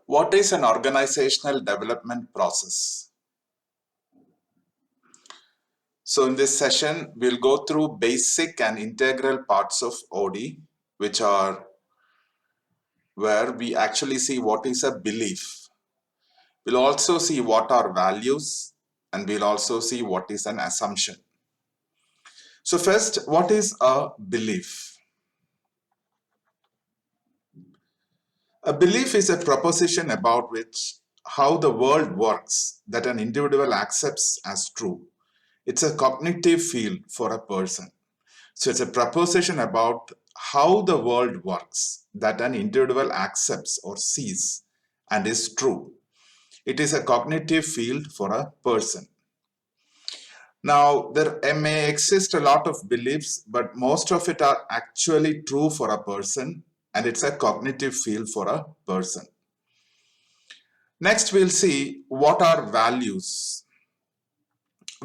What is an organizational development process? So in this session, we'll go through basic and integral parts of OD, which are where we actually see what is a belief. We'll also see what are values, and we'll also see what is an assumption. So first, what is a belief? A belief is a proposition about which how the world works that an individual accepts as true. It's a cognitive field for a person. So it's a proposition about how the world works that an individual accepts or sees and is true. It is a cognitive field for a person. Now, there may exist a lot of beliefs, but most of it are actually true for a person, and it's a cognitive field for a person. Next, we'll see what are values.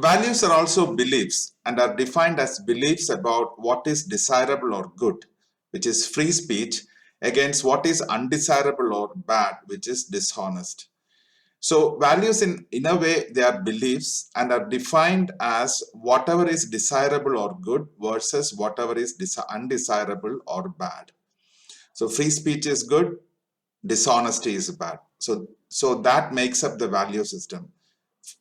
Values are also beliefs and are defined as beliefs about what is desirable or good, which is free speech, against what is undesirable or bad, which is dishonest. So values in a way, they are beliefs and are defined as whatever is desirable or good versus whatever is undesirable or bad. So free speech is good, dishonesty is bad. So that makes up the value system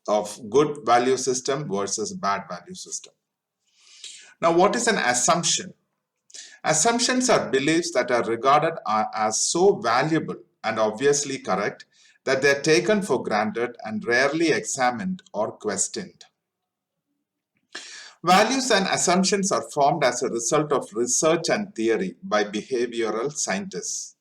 of good value system versus bad value system. Now, what is an assumption? Assumptions are beliefs that are regarded as so valuable and obviously correct that they are taken for granted and rarely examined or questioned. Values and assumptions are formed as a result of research and theory by behavioral scientists.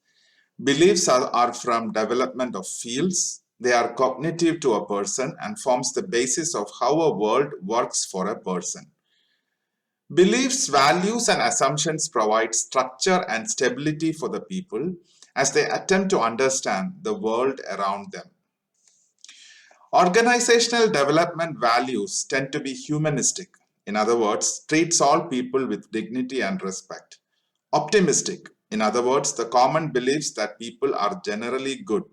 Beliefs are from development of fields. They are cognitive to a person and forms the basis of how a world works for a person. Beliefs, values, and assumptions provide structure and stability for the people as they attempt to understand the world around them. Organizational development values tend to be humanistic. In other words, treats all people with dignity and respect. Optimistic. In other words, the common beliefs that people are generally good,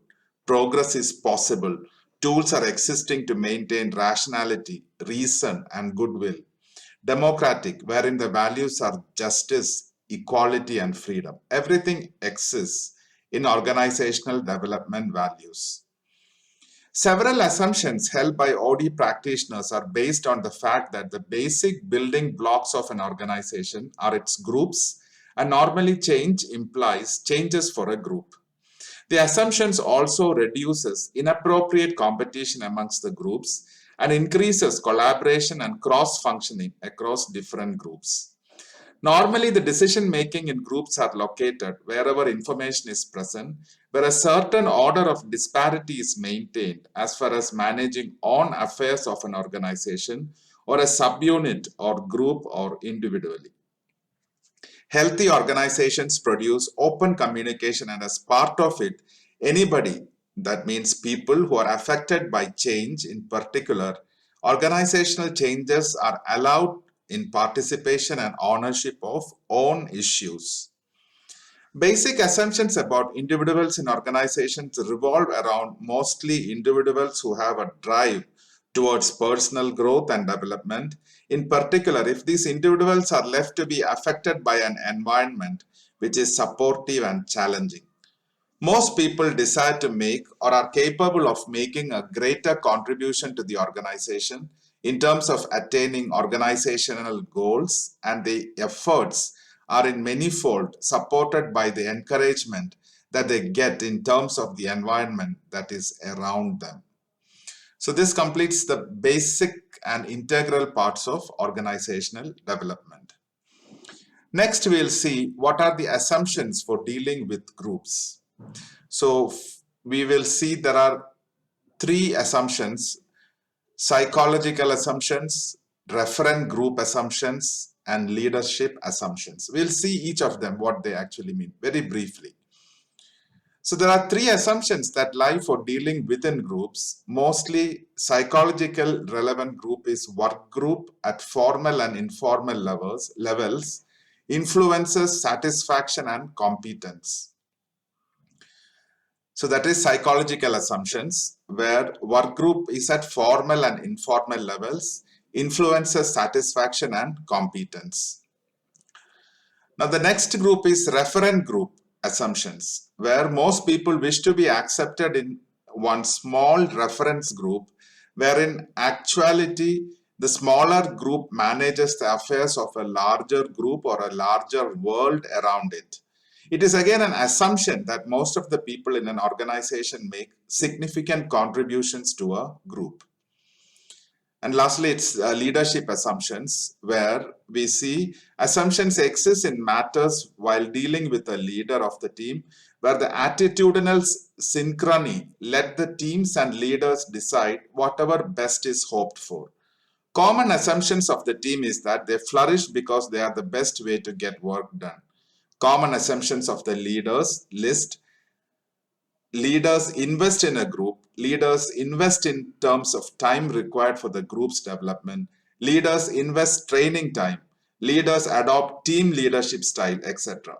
progress is possible, tools are existing to maintain rationality, reason, and goodwill. Democratic, wherein the values are justice, equality, and freedom. Everything exists in organizational development values. Several assumptions held by OD practitioners are based on the fact that the basic building blocks of an organization are its groups, and normally change implies changes for a group. The assumptions also reduces inappropriate competition amongst the groups and increases collaboration and cross-functioning across different groups. Normally, the decision-making in groups are located wherever information is present, where a certain order of disparity is maintained as far as managing on affairs of an organization or a subunit or group or individually. Healthy organizations produce open communication, and as part of it, anybody, that means people who are affected by change in particular, organizational changes are allowed in participation and ownership of own issues. Basic assumptions about individuals in organizations revolve around mostly individuals who have a drive towards personal growth and development. In particular, if these individuals are left to be affected by an environment which is supportive and challenging. Most people desire to make or are capable of making a greater contribution to the organization in terms of attaining organizational goals, and the efforts are in manifold supported by the encouragement that they get in terms of the environment that is around them. So this completes the basic and integral parts of organizational development. Next, we'll see what are the assumptions for dealing with groups. So we will see there are three assumptions: psychological assumptions, referent group assumptions, and leadership assumptions. We'll see each of them, what they actually mean, very briefly. So there are three assumptions that lie for dealing within groups. Mostly psychological relevant group is work group at formal and informal levels, influences satisfaction and competence. So that is psychological assumptions, where work group is at formal and informal levels, influences satisfaction and competence. Now the next group is referent group assumptions, where most people wish to be accepted in one small reference group, where in actuality the smaller group manages the affairs of a larger group or a larger world around it. It is again an assumption that most of the people in an organization make significant contributions to a group. And lastly, it's leadership assumptions, where we see assumptions exist in matters while dealing with a leader of the team, where the attitudinal synchrony let the teams and leaders decide whatever best is hoped for. Common assumptions of the team is that they flourish because they are the best way to get work done. Common assumptions of the leaders list: leaders invest in a group, leaders invest in terms of time required for the group's development, leaders invest training time, leaders adopt team leadership style, etc.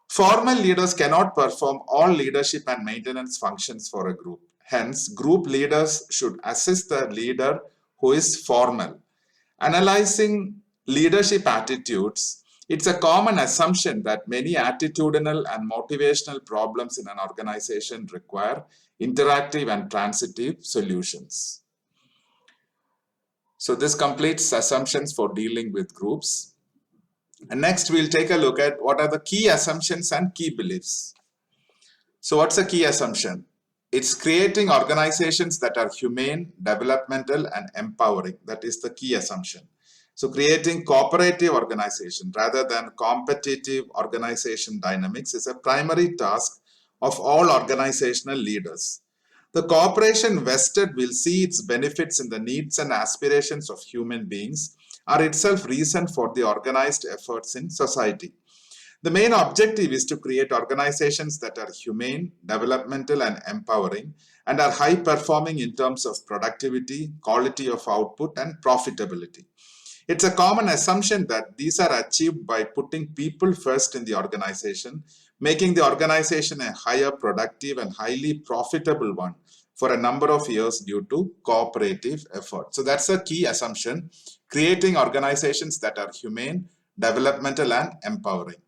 Formal leaders cannot perform all leadership and maintenance functions for a group. Hence, group leaders should assist the leader who is formal. Analyzing leadership attitudes, it's a common assumption that many attitudinal and motivational problems in an organization require interactive and transitive solutions. So this completes assumptions for dealing with groups. And next, we'll take a look at what are the key assumptions and key beliefs. So what's a key assumption? It's creating organizations that are humane, developmental, and empowering. That is the key assumption. So creating cooperative organization rather than competitive organization dynamics is a primary task of all organizational leaders. The cooperation vested will see its benefits in the needs and aspirations of human beings are itself reason for the organized efforts in society. The main objective is to create organizations that are humane, developmental, and empowering, and are high performing in terms of productivity, quality of output, and profitability. It's a common assumption that these are achieved by putting people first in the organization, making the organization a higher productive and highly profitable one for a number of years due to cooperative effort. So that's a key assumption, creating organizations that are humane, developmental, and empowering.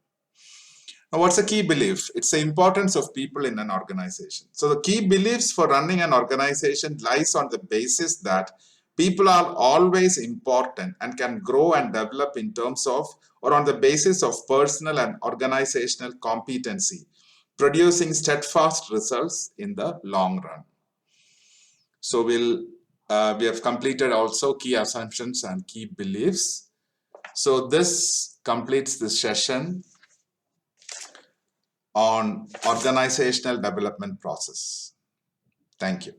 Now, what's the key belief? It's the importance of people in an organization. So the key beliefs for running an organization lies on the basis that people are always important and can grow and develop in terms of or on the basis of personal and organizational competency, producing steadfast results in the long run. So we have completed also key assumptions and key beliefs. So this completes this session on organizational development process. Thank you.